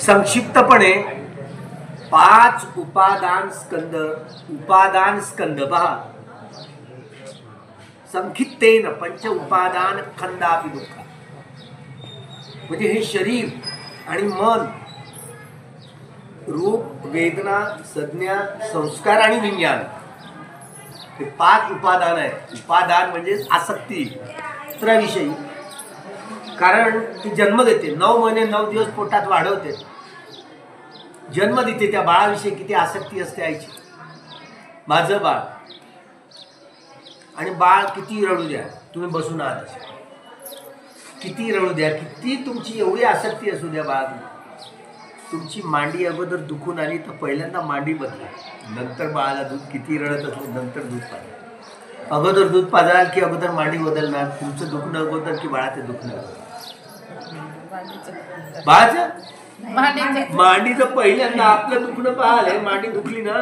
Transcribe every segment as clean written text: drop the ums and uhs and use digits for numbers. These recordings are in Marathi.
संक्षिप्तपणे 5 उपादान स्कंद पहा. संक्षिप्तेन पंच उपादान खंदापि दुःख. म्हणजे हे शरीर आणि मन, रूप, वेदना, संज्ञा, संस्कार आणि विज्ञान हे 5 उपादान आहेत. उपादान म्हणजे आसक्ती चित्राविषयी. कारण ती जन्म देते, 9 महिने 9 दिवस पोटात वाढवते, जन्म देते. त्या बाळाविषयी किती आसक्ती असते आईची. माझं बाळ, आणि बाळ किती रडू द्या, तुम्ही बसून आहात असे, किती रडू द्या, किती तुमची एवढी आसक्ती असू द्या बाळा, तुमची मांडी अगोदर दुखून आली तर पहिल्यांदा मांडी बदला, नंतर बाळाला दूध, किती रडत असलं नंतर दूध पाजा. अगोदर दूध पाजाल की अगोदर मांडी बदलणार? तुमचं दुखणं अगोदर की बाळाचं दुखणं? बाळाचं मांडीचं पहिल्यांदा आपलं दुखणं पाहाल. मांडी दुखली ना,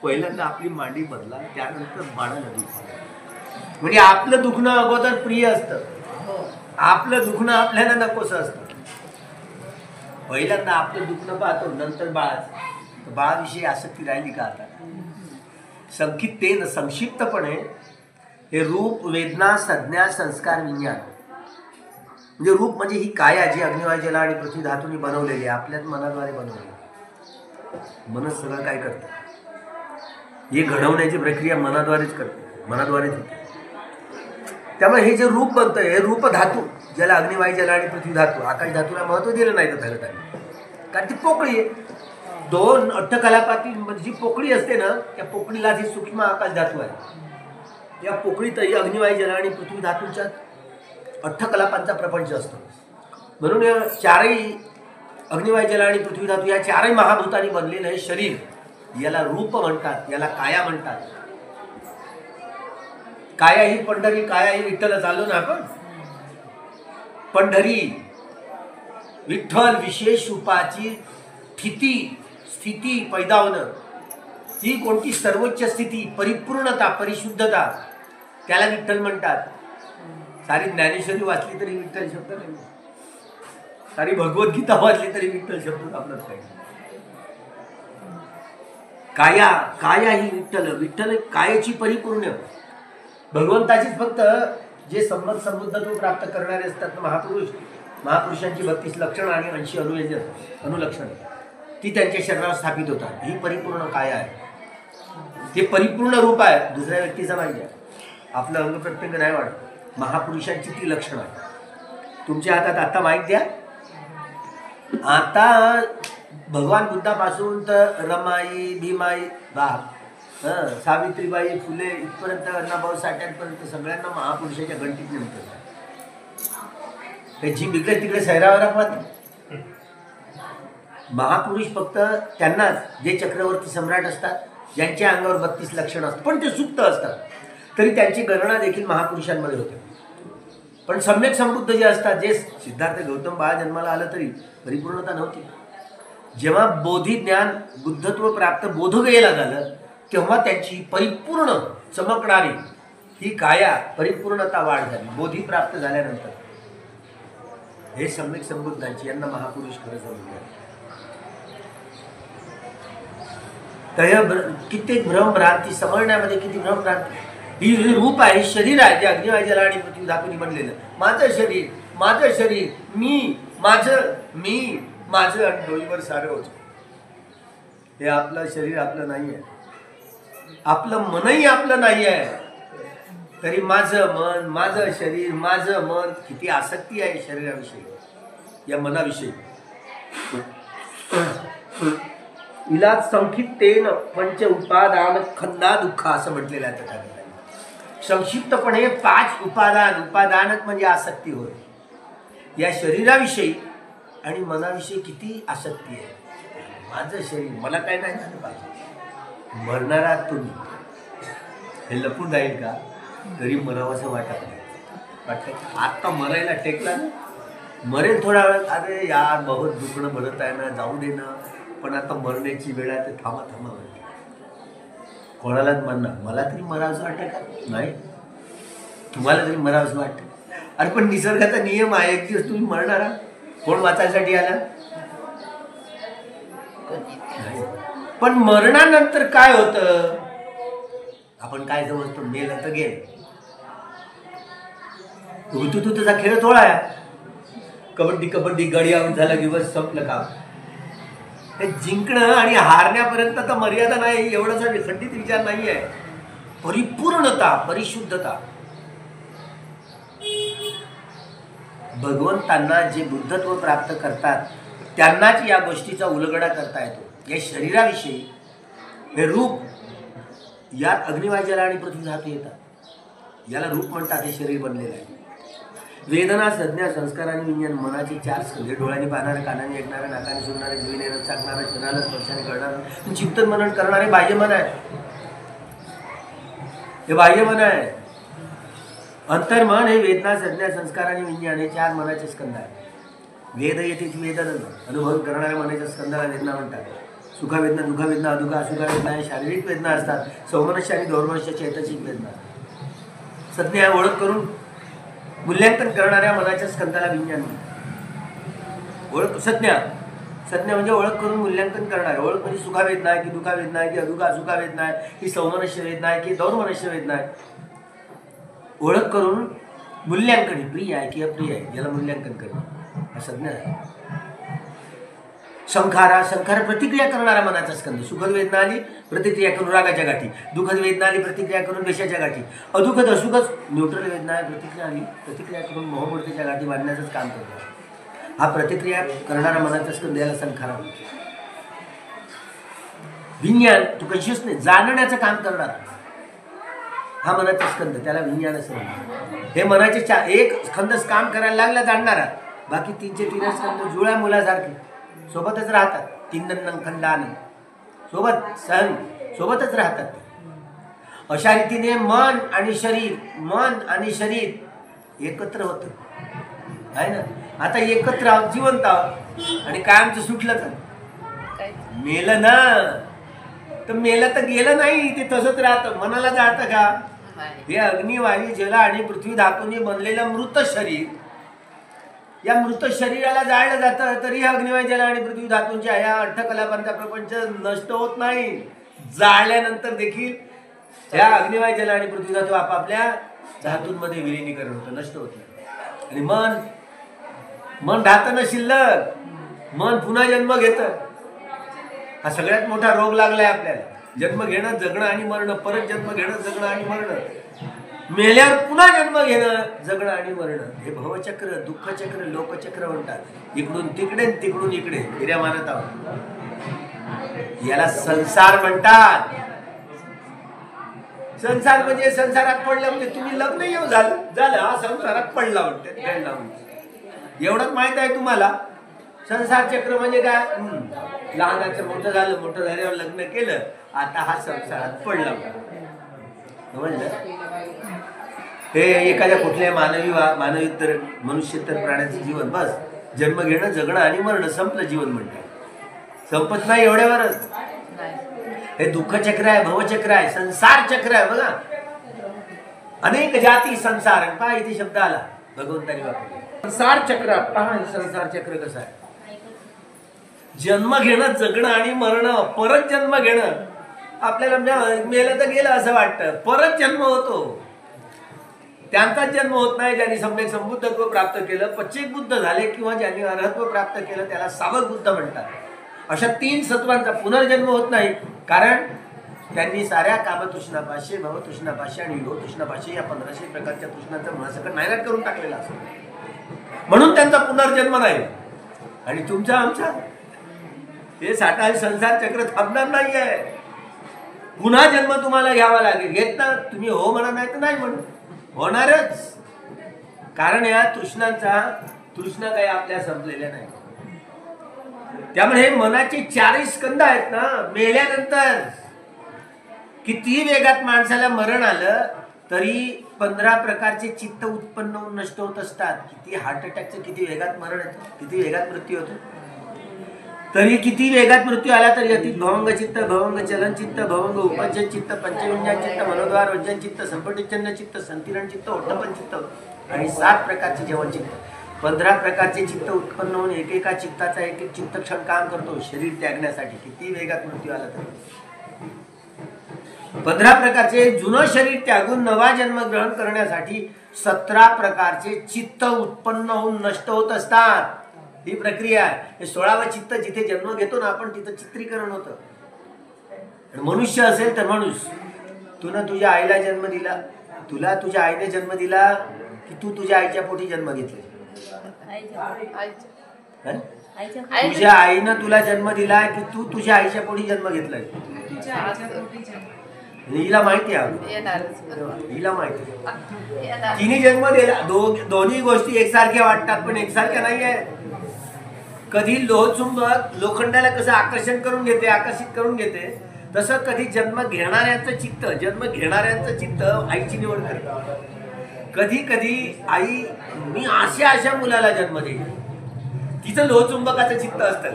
पहिल्यांदा आपली मांडी बदला, त्यानंतर बाळाला दूध. म्हणजे आपलं दुखणं अगोदर प्रिय असतं, आपलं दुखणं आपल्याला नकोस असतं. पहिल्यांदा आपलं दुखणं पाहतो, नंतर बाळाचं. बाळाविषयी आसक्ती राहिली का आता? संक्षिप्तपणे हे रूप, वेदना, संज्ञा, संस्कार, विज्ञान. म्हणजे रूप म्हणजे ही काया जी अग्निवायू जल आणि पृथ्वी धातूंनी बनवलेली आहे, आपल्याच मनाद्वारे बनवलेली. मन सगळं काय करतं? हे घडवण्याची प्रक्रिया मनाद्वारेच करते, मनाद्वारेच होते. त्यामुळे हे जे रूप बनतं, हे रूप धातू, ज्याला अग्निवायू जल आणि पृथ्वी धातू, आकाश धातूला महत्व दिलं नाही तथागतांनी, कारण ती पोकळी आहे. 2 अट्टकलापाती म्हणजे जी पोकळी असते ना, त्या पोकळीला जी सूक्ष्म आकाश धातू आहे, या पोकळीतही अग्निवायू जल आणि पृथ्वी धातूंच्या अट्टकलापांचा प्रपंच असतो. म्हणून या 4ही अग्निवायू जल आणि पृथ्वी धातू या 4ही महाभूतांनी बनलेलं हे शरीर, याला रूप म्हणतात, याला काया म्हणतात. काया ही पंढरी, काया ही विठ्ठल चाललो ना आपण. पंढरी विठ्ठल विशेष रूपाची स्थिती पैदा होणं, ही कोणती सर्वोच्च स्थिती, परिपूर्णता, परिशुद्धता, त्याला विठ्ठल म्हणतात. सारी ज्ञानेश्वरी वाचली तरी विठ्ठल शब्द नाही, सारी भगवद्गीता वाचली तरी विठ्ठल शब्द आपलाच काही. काया ही विठ्ठल कायेची परिपूर्ण. भगवंताचीच फक्त जे समृद्धत्व प्राप्त करणारे असतात महापुरुषांची 32 लक्षणं आणि 80 अनुलक्षण, ती त्यांच्या शरीरावर स्थापित होतात. ही परिपूर्ण काया आहे, ते परिपूर्ण रूप आहे, दुसऱ्या व्यक्तीचा नाही आहे. आपलं अंग प्रत्यंग नाही वाढत. महापुरुषांची ती लक्षणं आहे. तुमच्या हातात आता माहीत द्या, आता भगवान बुद्धापासून तर रमाई, भीमाई, सावित्रीबाई फुले इथपर्यंत, अण्णाभाऊ साठ्यांपर्यंत सगळ्यांना महापुरुषाच्या घंटीत नेमतं. जी बिकट तिकडे सैरावरा पाहत. महापुरुष फक्त त्यांनाच, जे चक्रवर्ती सम्राट असतात, ज्यांच्या अंगावर 32 लक्षणं असतात, पण ते सुप्त असतात, तरी त्यांची गणना देखील महापुरुषांमध्ये होते. पण सम्यक संबुद्ध जे असतात, जे सिद्धार्थ गौतम बाळ जन्माला आलं तरी परिपूर्णता नव्हती. जेव्हा बोधी ज्ञान, बुद्धत्व प्राप्त बोधगयेला झालं, तेव्हा त्यांची परिपूर्ण चमकणारी ही काया, परिपूर्णता वाढ झाली. बोधी प्राप्त झाल्यानंतर हे सम्यक संबुद्धांची, यांना महापुरुष खरं समजलं. तर कित्येक भ्रमभ्रांती समजण्यामध्ये, किती भ्रमभ्रांती. ही जे रूप आहे, शरीर आहे, जे अग्निवायू जल आणि पृथ्वी धातूंनी बनलेलं. माझं शरीर, मी माझं आणि डोईवर सारं होतं. हे आपलं शरीर आपलं नाही आहे, आपलं मनही आपलं नाही आहे, तरी माझं मन, माझं शरीर, माझं मन, किती आसक्ती आहे शरीराविषयी, या मनाविषयी. इला संक्षिप्तेन पंच उपादान खंदा दुःख असं म्हटलेलं आहे तथागतांनी. संक्षिप्तपणे 5 उपादानच म्हणजे आसक्ती होय. या शरीराविषयी आणि मनाविषयी किती आसक्ती आहे. माझं शरीर, मला काय नाही झालं पाहिजे. मरणारा तुम्ही, हे लपून जाईल का? तरी मरावंसं वाटत नाही. आत्ता मरायला टेकला ना, मरेल थोडा वेळ, अरे यार बहुत दुखणं भरत आहे ना, जाऊ दे ना, पण आता मरण्याची वेळ आहे, तर थांबा. कोणालाच म्हणणार, मला तरी मरावंसं वाटतं का? नाही, तुम्हाला तरी मरावंसं वाटतं. अरे पण निसर्गाचा नियम आहे, एक दिवस तुम्ही मरणार. कोण वाचायसाठी आला? पण मरणानंतर काय होतं आपण काय समजतो, मेलं तर गेलं, तू तुझा खेळ थोडा आहे, कबड्डी कबड्डी गडी आऊट झाला दिवस संपलं काम. हे जिंकणं आणि हारण्यापर्यंत तर मर्यादा नाही, एवढासा विखंडित विचार नाही आहे. परिपूर्णता, परिशुद्धता. भगवंतांना जे बुद्धत्व प्राप्त करतात त्यांनाच या गोष्टीचा उलगडा करता येतो. या शरीराविषयी हे रूप, यात अग्निवायू जल आणि पृथ्वी धातू येतात, याला रूप म्हणतात. हे शरीर बनलेलं आहे. वेदना, संज्ञा, संस्कार आणि विज्ञान मनाचे 4 स्कंध. डोळ्याने पाहणारे, कानाने ऐकणारे, नाकाने सुनणारे, जिभेने रस चाखणारे, शरीराला स्पर्शाने करणारे, चिंतन मनन करणारे बाह्य मन आहे. हे बाह्य मन आहे. अंतर्मन हे वेदना, संज्ञा, संस्कार आणि विज्ञान हे 4 मनाचे स्कंद आहे. वेद येते वेदन, अनुभव करणाऱ्या मनाच्या स्कंदाला वेदना म्हणतात. सुखवेदना, दुःखवेदना, अदुःख असुखवेदना हे शारीरिक वेदना असतात. सौमनस्य आणि दौर्मनस्य चैतसिक वेदना. संज्ञा, ओळख करून मूल्यांकन करणाऱ्या मनाच्या स्कंदाला विज्ञान म्हणतात. ओळख, संज्ञा म्हणजे ओळख करून मूल्यांकन करणारे. ओळख म्हणजे सुखावेदना आहे की दुःखावेदना आहे की अदुःख असुखावेदना आहे की सौमनस्य वेदना आहे की दौर्मनस्य वेदना आहे. ओळख करून मूल्यांकन, प्रिय आहे की अप्रिय आहे याला मूल्यांकन करणं हा संज्ञा आहे. संखार प्रतिक्रिया करणारा मनाचा स्कंद. सुखद वेदना आली प्रतिक्रिया करून रागाच्या गाठी, दुःखद वेदना आली प्रतिक्रिया करून द्वेषाच्या गाठी, अदुःखद असुखच न्यूट्रल वेदना आहे प्रतिक्रिया आली प्रतिक्रिया करून मोहमूर्तीच्या गाठी बांधण्याचंच काम करतो. हा प्रतिक्रिया करणारा मनाचा स्कंद याला संखार. विज्ञान, तू कॉन्शियसनेस जाणण्याचं काम करणार हा मनाचा स्कंद, त्याला विज्ञान असं म्हणतात. हे मनाचे एक स्कंद काम करायला लागला जाणणारा, बाकी 3चे 3 स्कंद जुळ्या मुलासारखे सोबतच राहतात. 3 खंडाने सोबतच राहतात. अशा रीतीने मन आणि शरीर एकत्र होतं आहे ना. आता एकत्र आहोत, जिवंत आहोत, आणि काय आमचं सुटलं तर मेलं ना, तर मेलं तर गेलं नाही, ते तसंच राहतं. मनाला जाळतं का? हे अग्नी, वायू, जल आणि पृथ्वी धातूने बनलेलं मृत शरीर, या मृत शरीराला जाळलं जातं तरी अग्निवायू जल आणि पृथ्वी धातूंच्या या अठ्ठकलापांचा प्रपंच नष्ट होत नाही. जाळल्यानंतर देखील या अग्निवायू जल आणि पृथ्वी धातू आपापल्या धातूंमध्ये विलीनीकरण होतं, नष्ट होत नाही. आणि मन राहतं ना शिल्लक, मन पुन्हा जन्म घेतं. हा सगळ्यात मोठा रोग लागलाय आपल्याला. जन्म घेणं, जगणं आणि मरणं, परत जन्म घेणं, जगणं आणि मरणं, मेल्यावर पुन्हा जन्म घेणं, जगणं आणि मरणं. हे भवचक्र, दुःखचक्र, लोकचक्र म्हणतात. इकडून तिकडे, तिकडून इकडे फिर्या मारत आहोत. याला संसार म्हणतात. संसार म्हणजे संसारात पडलं म्हणजे तुम्ही लग्न येऊ झालं हा संसारात पडला म्हणते. एवढंच माहित आहे तुम्हाला. संसार चक्र म्हणजे काय? लहानाचं मोठं झालं, मोठं झाल्यावर लग्न केलं, आता हा संसारात पडला. समजलं? हे एखाद्या कुठल्या मानवी तर मनुष्य तर प्राण्याचं जीवन, बस जन्म घेणं, जगणं आणि मरणं, संपलं जीवन म्हणतात. संपत नाही एवढ्यावरच. हे दुःख चक्र आहे, भवचक्र आहे, संसार चक्र आहे. बघा, अनेक जाती संसार. पहा इथे शब्द आला भगवंतानी वापरला, संसार चक्र. पहा संसार चक्र कसं आहे. जन्म घेणं, जगणं आणि मरणं, परत जन्म घेणं. आपल्याला मेलं तर गेलं असं वाटतं, परत जन्म होतो. त्यांचाच जन्म होत नाही ज्यांनी सम्यक संबुद्धत्व प्राप्त केलं, पच्चीक बुद्ध झाले किंवा ज्यांनी अर्हत्व प्राप्त केलं त्याला सावक बुद्ध म्हणतात. अशा 3 सत्वांचा पुनर्जन्म होत नाही, कारण त्यांनी साऱ्या कामतृष्णापाशी, भवतृष्णापाशी आणि योगतृष्णापाशी या 1500 प्रकारच्या तृष्णांचा मुळासकट नायनाट करून टाकलेला असतो. म्हणून त्यांचा पुनर्जन्म नाही. आणि तुमचा आमचा हे साठा संसार चक्र थांबणार नाहीये. पुन्हा जन्म तुम्हाला घ्यावा लागेल. घेत ना तुम्ही, हो म्हणा नाही तर नाही म्हणू, होणारच. कारण या तृष्णा काही आपल्या संपलेल्या नाही. त्यामुळे हे मनाचे 4 स्कंद आहेत ना. मेल्यानंतर किती वेगात माणसाला मरण आलं तरी 15 प्रकारचे चित्त उत्पन्न होऊन नष्ट होत असतात. किती हार्ट अटॅकचं किती वेगात मरण येतं, किती वेगात मृत्यू होतो. तरी किती वेगात मृत्यू आला तरी अति भवंग चित्त, भवंग चलन चित्त, भवंग उपंचन चित्त, पंचविंजन चित्त, मनोद्वार वंजन चित्त, संपटिच्छन्न चित्त, संतिरण चित्त, ओठपन चित्त आणि 7 प्रकारचे जेवण चित्त. 15 प्रकारचे चित्त उत्पन्न होऊन एकेका चित्ताचा एक एक चित्त क्षण काम करतो शरीर त्यागण्यासाठी, किती वेगात मृत्यू आला तरी. 15 प्रकारचे जुनं शरीर त्यागून नवा जन्म ग्रहण करण्यासाठी 17 प्रकारचे चित्त उत्पन्न होऊन नष्ट होत असतात. ही प्रक्रिया आहे. हे 16वं चित्त जिथे जन्म घेतो ना आपण, तिथं चित्रीकरण होतं. मनुष्य असेल तर मनुष्य, तुला तुझ्या आईला जन्म दिला, तुला तुझ्या आईने जन्म दिला की तू तुझ्या आईच्या पोटी जन्म घेतला? तुझ्या आईनं तुला जन्म दिला की तू तुझ्या आईच्या पोटी जन्म घेतलाय? हिला माहिती आहे, हिला माहिती. तिने जन्म दिला. दोन्ही गोष्टी एकसारख्या वाटतात पण एकसारख्या नाही आहे. कधी लोहचुंबक लोखंडाला कसं आकर्षण करून घेते, आकर्षित करून घेते, तसं कधी जन्म घेणाऱ्यांचं चित्त आईची निवड करते. कधी कधी आई मी अशा मुलाला जन्म देईल, तिचं लोहचुंबकाचं चित्त असतं.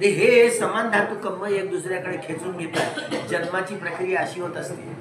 हे समान धातू कम्म एक दुसऱ्याकडे खेचून घेतात. जन्माची प्रक्रिया अशी होत असते.